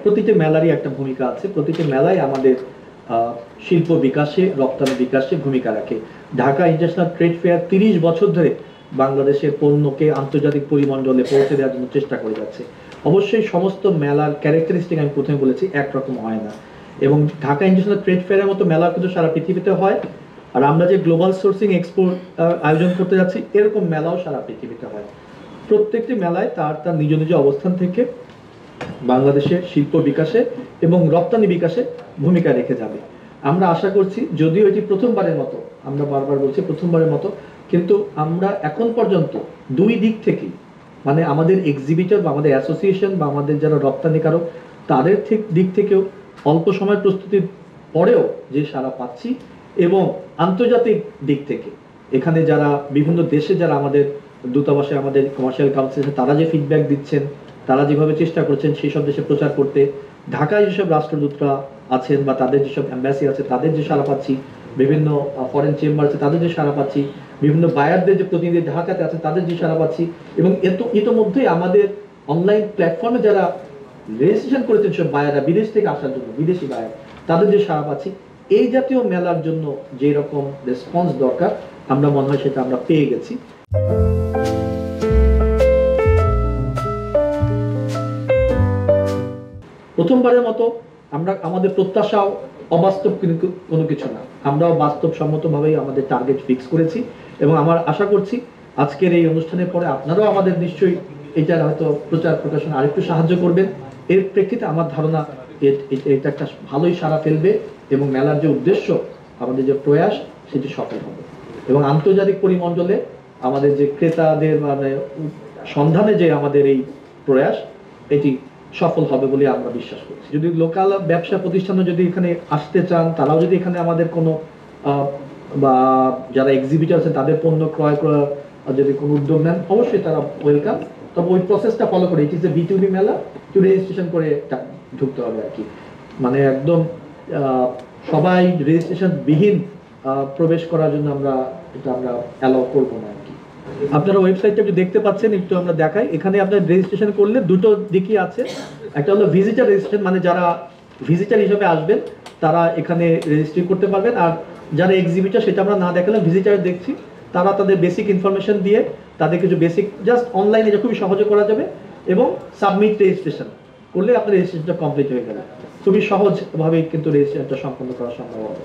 প্রতিটি মেলারই একটা ভূমিকা আছে। প্রতিটি মেলায় আমাদের শিল্প বিকাশে, রপ্তানি বিকাশে ভূমিকা রাখে। ঢাকা ইন্টারন্যাশনাল ট্রেড ফেয়ার 30 বছর ধরে বাংলাদেশের পণ্যকে আন্তর্জাতিক পরিমণ্ডলে পৌঁছে দেওয়ার জন্য চেষ্টা করে যাচ্ছে। অবশ্যই সমস্ত মেলার ক্যারেক্টারিস্টিক আমি প্রথমে বলেছি একরকম হয় না, এবং ঢাকা ইন্টারন্যাশনাল ট্রেড ফেয়ারের মতো মেলা কিন্তু সারা পৃথিবীতে হয়। আর আমরা যে গ্লোবাল সোর্সিং এক্সপো আয়োজন করতে যাচ্ছি, এরকম মেলাও সারা পৃথিবীতে হয়। প্রত্যেকটি মেলায় তার তার নিজ নিজ অবস্থান থেকে বাংলাদেশের শিল্প বিকাশে এবং রপ্তানি বিকাশে ভূমিকা রেখে যাবে। আমরা আশা করছি, যদিও এটি প্রথমবারের মতো, আমরা বারবার বলছি প্রথমবারের মতো, কিন্তু আমরা এখন পর্যন্ত দুই দিক থেকেই, মানে আমাদের এক্সিবিটর বা আমাদের অ্যাসোসিয়েশন বা আমাদের যারা রপ্তানিকারক তাদের দিক থেকেও অল্প সময় প্রস্তুতির পরেও যে সাড়া পাচ্ছি, এবং আন্তর্জাতিক দিক থেকে এখানে যারা বিভিন্ন দেশে যারা আমাদের দূতাবাসে, আমাদের কমার্শিয়াল কাউন্সিল, তারা যে ফিডব্যাক দিচ্ছেন, তারা যেভাবে চেষ্টা করছেন সেই সব দেশে প্রচার করতে, ঢাকায় যেসব রাষ্ট্রদূতরা আছেন বা তাদের যেসব অ্যাম্বাসি আছে তাদের যে সাড়া পাচ্ছি, বিভিন্ন ফরেন চেম্বার আছে তাদের যে সাড়া পাচ্ছি, বিভিন্ন বায়ারদের যে প্রতিনিধি ঢাকাতে আছেন তাদের যে সাড়া পাচ্ছি, এবং ইতোমধ্যেই আমাদের অনলাইন প্ল্যাটফর্মে যারা রেজিস্ট্রেশন করেছেন সব বায়াররা বিদেশ থেকে আসার জন্য, বিদেশি বায়ার, তাদের যে সাড়া পাচ্ছি, এই জাতীয় মেলার জন্য যে রকম রেসপন্স দরকার আমরা মনে হয় সেটা আমরা পেয়ে গেছি। প্রথমবারের মতো আমরা আমাদের প্রত্যাশাও অবাস্তব কোনো কিছু না, আমরাও বাস্তবসম্মতভাবেই আমাদের টার্গেট ফিক্স করেছি, এবং আমার আশা করছি আজকের এই অনুষ্ঠানের পরে আপনারাও আমাদের নিশ্চয়ই এটার হয়তো প্রচার প্রকাশনা আরেকটু সাহায্য করবেন। এর প্রেক্ষিতে আমার ধারণা এটা একটা ভালোই সাড়া ফেলবে, এবং মেলার যে উদ্দেশ্য, আমাদের যে প্রয়াস, সেটি সফল হবে, এবং আন্তর্জাতিক পরিমণ্ডলে আমাদের যে ক্রেতাদের মানে সন্ধানে যে আমাদের এই প্রয়াস, এটি সফল হবে বলে আমরা বিশ্বাস করছি। যদি লোকাল ব্যবসা প্রতিষ্ঠানও যদি এখানে আসতে চান, তারাও যদি এখানে আমাদের কোনো বা যারা এক্সিবিটর আছে তাদের পণ্য ক্রয় করার যদি কোনো উদ্যোগ নেন, অবশ্যই তারা ওয়েলকাম। তবে ওই প্রসেসটা ফলো করে, ইট ইজ এ B2B মেলা, একটু রেজিস্ট্রেশন করে ঢুকতে হবে আর কি। মানে একদম সবাই রেজিস্ট্রেশন বিহীন প্রবেশ করার জন্য আমরা অ্যালাউ করবো না আর কি। আপনারা ওয়েবসাইটটা একটু দেখতে পাচ্ছেন, একটু আমরা দেখাই। এখানে আপনার রেজিস্ট্রেশন করলে দুটো দিকই আছে। একটা হলো ভিজিটার রেজিস্ট্রেশন, মানে যারা ভিজিটার হিসেবে আসবেন তারা এখানে রেজিস্ট্রি করতে পারবেন, আর যারা এক্সিবিটর সেটা আমরা না দেখালাম, ভিজিটার দেখছি, তারা তাদের বেসিক ইনফরমেশন দিয়ে তাদের কিছু বেসিক জাস্ট অনলাইনে এটা খুবই সহজে করা যাবে, এবং সাবমিট রেজিস্ট্রেশন করলে আপনার রেজিস্ট্রেশনটা কমপ্লিট হয়ে গেল। খুবই সহজভাবেই কিন্তু রেজিস্ট্রেশনটা সম্পন্ন করা সম্ভব হবে।